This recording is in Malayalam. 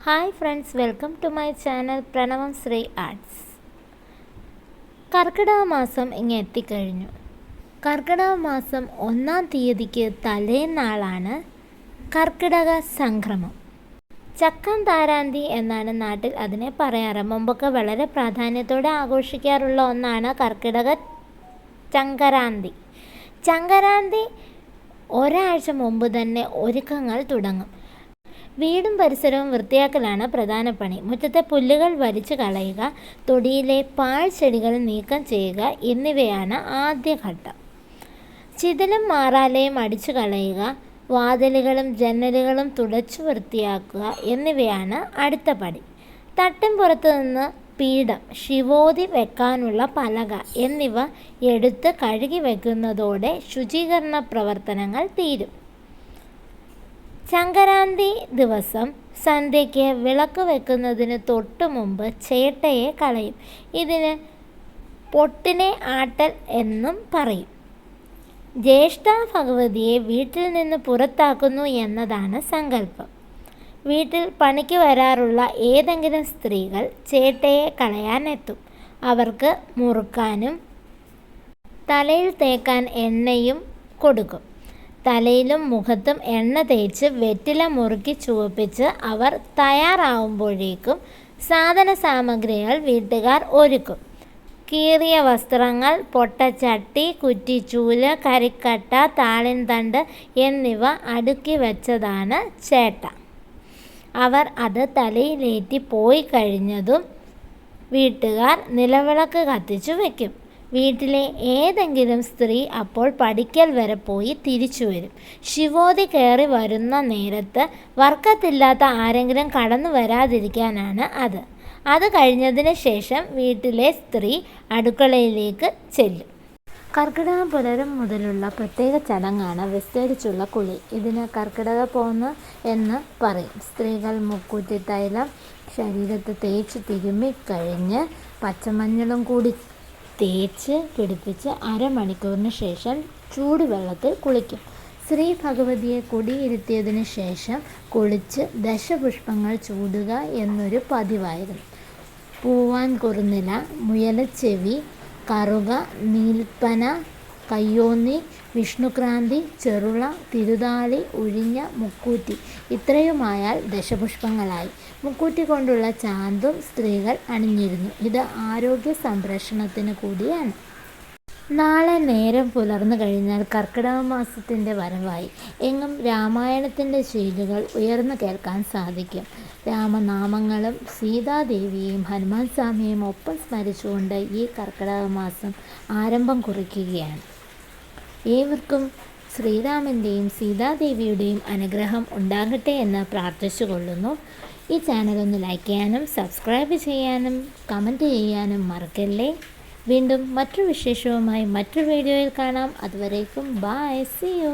Hi friends, welcome to my channel Pranavam Sri arts. കർക്കിടക മാസം ഇങ്ങ് എത്തിക്കഴിഞ്ഞു. കർക്കിടക മാസം 1-ാം തീയതിക്ക് തലേന്നാളാണ് കർക്കിടക സംക്രമം. ചക്കം താരാന്തി എന്നാണ് നാട്ടിൽ അതിനെ പറയാറ്. മുമ്പൊക്കെ വളരെ പ്രാധാന്യത്തോടെ ആഘോഷിക്കാറുള്ള ഒന്നാണ് കർക്കിടക ചങ്കരാന്തി. ചങ്കരാന്തി ഒരാഴ്ച മുമ്പ് തന്നെ ഒരുക്കങ്ങൾ തുടങ്ങും. വീടും പരിസരവും വൃത്തിയാക്കലാണ് പ്രധാന പണി. മുറ്റത്തെ പുല്ലുകൾ വലിച്ചു കളയുക, തൊടിയിലെ പാഴ്ചെടികൾ നീക്കം ചെയ്യുക എന്നിവയാണ് ആദ്യഘട്ടം. ചിതലും മാറാലയും അടിച്ചു കളയുക, വാതിലുകളും ജനലുകളും തുടച്ചു വൃത്തിയാക്കുക എന്നിവയാണ് അടുത്ത പടി. തട്ടിൻ പുറത്തു നിന്ന് പീഠം, ശിവോതി വെക്കാനുള്ള പലക എന്നിവ എടുത്ത് കഴുകി വയ്ക്കുന്നതോടെ ശുചീകരണ പ്രവർത്തനങ്ങൾ തീരും. ചങ്കരാന്തി ദിവസം സന്ധ്യയ്ക്ക് വിളക്ക് വെക്കുന്നതിന് തൊട്ടു മുമ്പ് ചേട്ടയെ കളയും. ഇതിന് പൊട്ടിനെ ആട്ടൽ എന്നും പറയും. ജ്യേഷ്ഠ ഭഗവതിയെ വീട്ടിൽ നിന്ന് പുറത്താക്കുന്നു എന്നതാണ് സങ്കല്പം. വീട്ടിൽ പണിക്ക് വരാറുള്ള ഏതെങ്കിലും സ്ത്രീകൾ ചേട്ടയെ കളയാനെത്തും. അവർക്ക് മുറുക്കാനും തലയിൽ തേക്കാൻ എണ്ണയും കൊടുക്കും. തലയിലും മുഖത്തും എണ്ണ തേച്ച് വെറ്റില മുറുക്കി ചുവപ്പിച്ച് അവർ തയ്യാറാവുമ്പോഴേക്കും സാധന സാമഗ്രികൾ വീട്ടുകാർ ഒരുക്കും. കീറിയ വസ്ത്രങ്ങൾ, പൊട്ടച്ചട്ടി, കുറ്റിച്ചൂല്, കരിക്കട്ട, താളിൻ തണ്ട് എന്നിവ അടുക്കി വെച്ചതാണ് ചേട്ട. അവർ അത് തലയിലേറ്റി പോയി കഴിഞ്ഞതും വീട്ടുകാർ നിലവിളക്ക് കത്തിച്ചു വയ്ക്കും. വീട്ടിലെ ഏതെങ്കിലും സ്ത്രീ അപ്പോൾ പടിക്കൽ വരെ പോയി തിരിച്ചു വരും. ശിവോതി കയറി വരുന്ന നേരത്ത് വർക്കത്തില്ലാത്ത ആരെങ്കിലും കടന്നു വരാതിരിക്കാനാണ് അത്. അത് കഴിഞ്ഞതിന് ശേഷം വീട്ടിലെ സ്ത്രീ അടുക്കളയിലേക്ക് ചെല്ലും. കർക്കിടകം പുലരും മുതലുള്ള പ്രത്യേക ചടങ്ങാണ് വിസ്തരിച്ചുള്ള കുളി. ഇതിന് കർക്കിടക പോന്ന് എന്ന് പറയും. സ്ത്രീകൾ മുക്കൂറ്റി തൈലം ശരീരത്ത് തേച്ച് തിരുമ്മിക്കഴിഞ്ഞ് പച്ചമഞ്ഞളും കൂടി തേച്ച് പിടിപ്പിച്ച് അരമണിക്കൂറിന് ശേഷം ചൂടുവെള്ളത്തിൽ കുളിക്കും. ശ്രീ ഭഗവതിയെ കൊടിയിരുത്തിയതിനു ശേഷം കുളിച്ച് ദശപുഷ്പങ്ങൾ ചൂടുക എന്നൊരു പതിവായിരുന്നു. പൂവാൻ കുറുനില, മുയലച്ചെവി, കറുക, നീൽപ്പന, കയ്യോന്നി, വിഷ്ണുക്രാന്തി, ചെറുള, തിരുതാളി, ഉഴിഞ്ഞ, മുക്കൂറ്റി ഇത്രയുമായാൽ ദശപുഷ്പങ്ങളായി. മുക്കൂറ്റി കൊണ്ടുള്ള ചാന്തും സ്ത്രീകൾ അണിഞ്ഞിരുന്നു. ഇത് ആരോഗ്യ സംരക്ഷണത്തിന് കൂടിയാണ്. നാളെ നേരം പുലർന്നു കഴിഞ്ഞാൽ കർക്കിടക മാസത്തിൻ്റെ വരവായി. എങ്ങും രാമായണത്തിൻ്റെ ശീലുകൾ ഉയർന്നു കേൾക്കാൻ സാധിക്കും. രാമനാമങ്ങളും സീതാദേവിയെയും ഹനുമാൻ സ്വാമിയെയും ഒപ്പം സ്മരിച്ചുകൊണ്ട് ഈ കർക്കിടക മാസം ആരംഭം കുറിക്കുകയാണ്. ഏവർക്കും ശ്രീരാമൻ്റെയും സീതാദേവിയുടെയും അനുഗ്രഹം ഉണ്ടാകട്ടെ എന്ന് പ്രാർത്ഥിച്ചുകൊള്ളുന്നു. ഈ ചാനലൊന്ന് ലൈക്ക് ചെയ്യാനും സബ്സ്ക്രൈബ് ചെയ്യാനും കമൻറ്റ് ചെയ്യാനും മറക്കല്ലേ. വീണ്ടും മറ്റൊരു വിശേഷവുമായി മറ്റൊരു വീഡിയോയിൽ കാണാം. അതുവരേക്കും ബൈ, സീ യു.